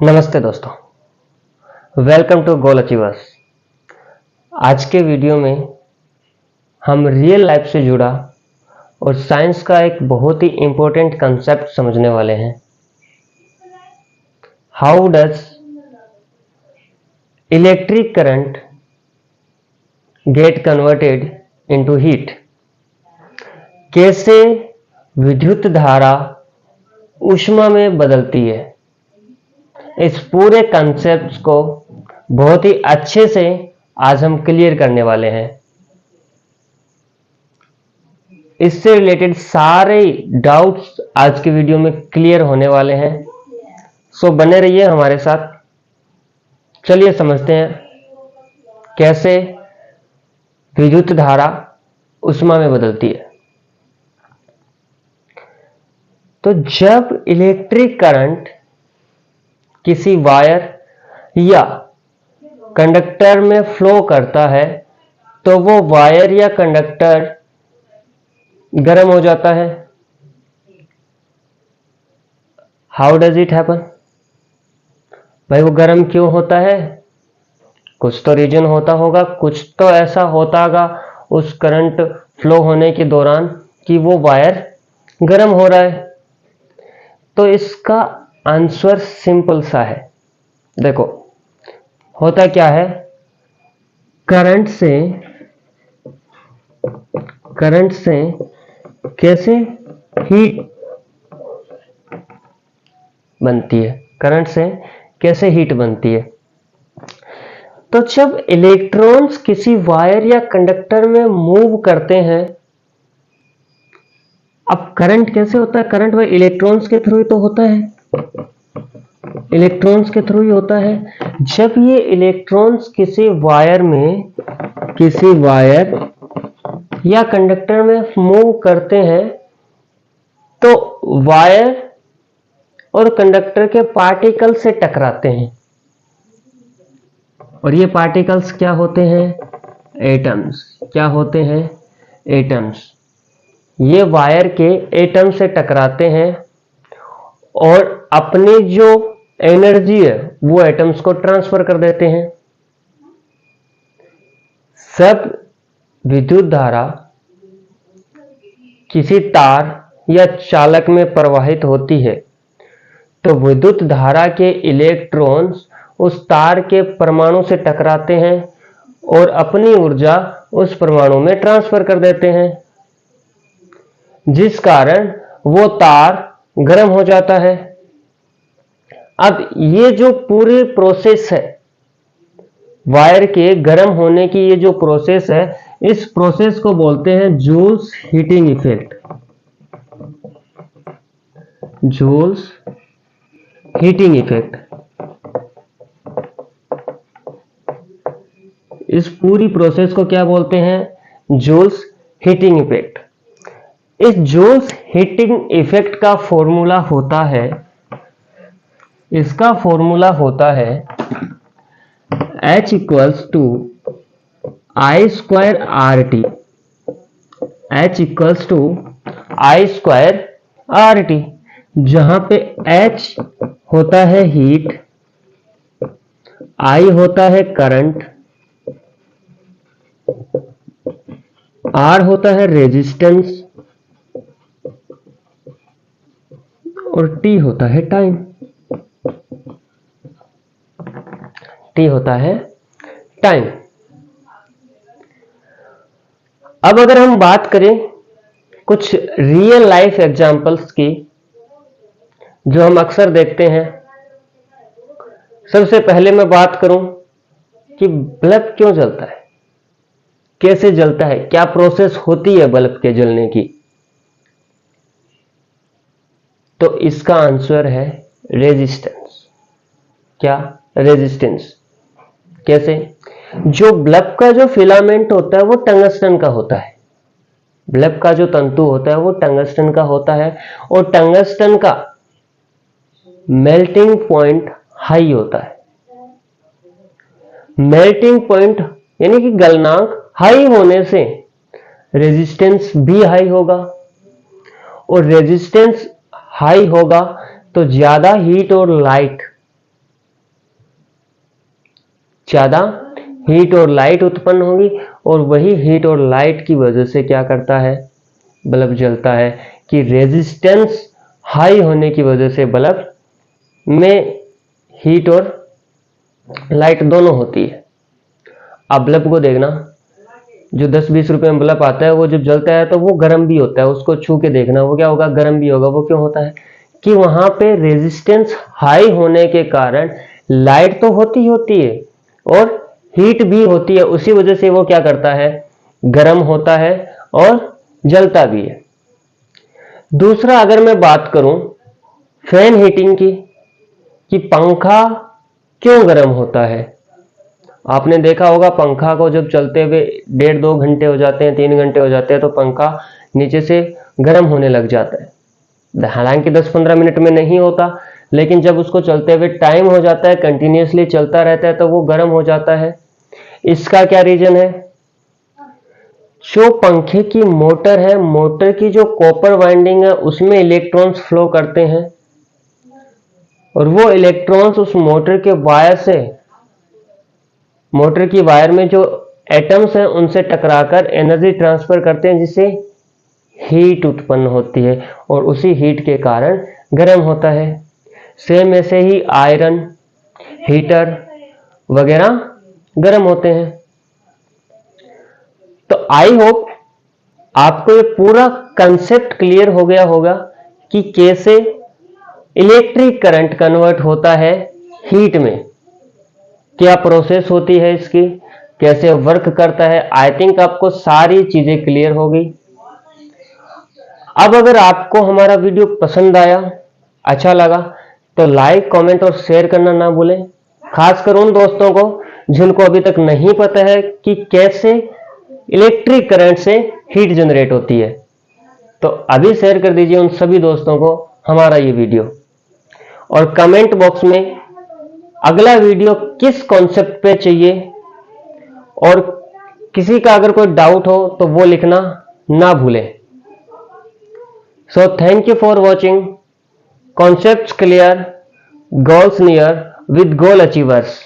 नमस्ते दोस्तों, welcome to goal achievers. आज के वीडियो में हम रियल लाइफ से जुड़ा और साइंस का एक बहुत ही इंपॉर्टेंट कंसेप्ट समझने वाले हैं। How does electric current get converted into heat? कैसे विद्युत धारा ऊष्मा में बदलती है? इस पूरे कंसेप्ट को बहुत ही अच्छे से आज हम क्लियर करने वाले हैं। इससे रिलेटेड सारे डाउट्स आज की वीडियो में क्लियर होने वाले हैं। सो बने रहिए हमारे साथ। चलिए समझते हैं कैसे विद्युत धारा ऊष्मा में बदलती है। तो जब इलेक्ट्रिक करंट किसी वायर या कंडक्टर में फ्लो करता है तो वो वायर या कंडक्टर गर्म हो जाता है। How does it happen? भाई वो गर्म क्यों होता है? कुछ तो रीजन होता होगा, कुछ तो ऐसा होता होगा उस करंट फ्लो होने के दौरान कि वो वायर गर्म हो रहा है। तो इसका आंसर सिंपल सा है। देखो होता क्या है, करंट से कैसे हीट बनती है, करंट से कैसे हीट बनती है। तो जब इलेक्ट्रॉन्स किसी वायर या कंडक्टर में मूव करते हैं, अब करंट कैसे होता है? करंट वह इलेक्ट्रॉन्स के थ्रू ही तो होता है, इलेक्ट्रॉन्स के थ्रू ही होता है। जब ये इलेक्ट्रॉन्स किसी वायर या कंडक्टर में मूव करते हैं तो वायर और कंडक्टर के पार्टिकल से टकराते हैं, और ये पार्टिकल्स क्या होते हैं? एटम्स। क्या होते हैं? एटम्स। ये वायर के एटम से टकराते हैं और अपनी जो एनर्जी है वो एटम्स को ट्रांसफर कर देते हैं। सब विद्युत धारा किसी तार या चालक में प्रवाहित होती है तो विद्युत धारा के इलेक्ट्रॉन्स उस तार के परमाणु से टकराते हैं और अपनी ऊर्जा उस परमाणु में ट्रांसफर कर देते हैं, जिस कारण वो तार गर्म हो जाता है। अब ये जो पूरी प्रोसेस है वायर के गर्म होने की, ये जो प्रोसेस है, इस प्रोसेस को बोलते हैं Joule's heating effect. Joule's heating effect. इस पूरी प्रोसेस को क्या बोलते हैं? Joule's heating effect. इस जूल्स हीटिंग इफेक्ट का फॉर्मूला होता है, इसका फॉर्मूला होता है H equals to I square R T. H equals to I square R T, जहां पे H होता है हीट, I होता है करंट, R होता है रेजिस्टेंस और T होता है टाइम। T होता है टाइम। अब अगर हम बात करें कुछ रियल लाइफ एग्जांपल्स की जो हम अक्सर देखते हैं। सबसे पहले मैं बात करूं कि बल्ब क्यों जलता है, कैसे जलता है, क्या प्रोसेस होती है बल्ब के जलने की। तो इसका आंसर है रेजिस्टेंस। क्या? रेजिस्टेंस। कैसे? जो बल्ब का जो फिलामेंट होता है वो टंगस्टन का होता है। बल्ब का जो तंतु होता है वो टंगस्टन का होता है, और टंगस्टन का मेल्टिंग पॉइंट हाई होता है। मेल्टिंग पॉइंट यानी कि गलनांक हाई होने से रेजिस्टेंस भी हाई होगा, और रेजिस्टेंस हाई होगा तो ज्यादा हीट और लाइट ज़्यादा हीट और लाइट उत्पन्न होगी, और वही हीट और लाइट की वजह से क्या करता है, बल्ब जलता है। कि रेजिस्टेंस हाई होने की वजह से बल्ब में हीट और लाइट दोनों होती है। आप बल्ब को देखना, जो 10-20 रुपए में बल्ब आता है वो जब जलता है तो वो गर्म भी होता है, उसको छू के देखना वो क्या होगा, गर्म भी होगा। वो क्यों होता है कि वहां पे रेजिस्टेंस हाई होने के कारण लाइट तो होती है और हीट भी होती है, उसी वजह से वो क्या करता है, गर्म होता है और जलता भी है। दूसरा, अगर मैं बात करूं फैन हीटिंग की, कि पंखा क्यों गर्म होता है। आपने देखा होगा पंखा को जब चलते हुए 1.5-2 घंटे हो जाते हैं, 3 घंटे हो जाते हैं, तो पंखा नीचे से गर्म होने लग जाता है। हालांकि 10-15 मिनट में नहीं होता, लेकिन जब उसको चलते हुए टाइम हो जाता है, कंटिन्यूसली चलता रहता है, तो वो गर्म हो जाता है। इसका क्या रीजन है, जो पंखे की मोटर है, मोटर की जो कॉपर वाइंडिंग है उसमें इलेक्ट्रॉन्स फ्लो करते हैं, और वो इलेक्ट्रॉन्स उस मोटर के वायर से, मोटर की वायर में जो एटम्स हैं उनसे टकराकर एनर्जी ट्रांसफर करते हैं, जिससे हीट उत्पन्न होती है, और उसी हीट के कारण गर्म होता है। सेम ऐसे ही आयरन, हीटर वगैरह गर्म होते हैं। तो आई होप आपको ये पूरा कंसेप्ट क्लियर हो गया होगा कि कैसे इलेक्ट्रिक करंट कन्वर्ट होता है हीट में, क्या प्रोसेस होती है इसकी, कैसे वर्क करता है। आई थिंक आपको सारी चीजें क्लियर हो गई। अब अगर आपको हमारा वीडियो पसंद आया, अच्छा लगा, तो लाइक, कमेंट और शेयर करना ना भूलें, खासकर उन दोस्तों को जिनको अभी तक नहीं पता है कि कैसे इलेक्ट्रिक करंट से हीट जनरेट होती है। तो अभी शेयर कर दीजिए उन सभी दोस्तों को हमारा ये वीडियो, और कमेंट बॉक्स में अगला वीडियो किस कॉन्सेप्ट पे चाहिए, और किसी का अगर कोई डाउट हो तो वो लिखना ना भूलें। So thank you for watching concepts clear, goals near with goal achievers.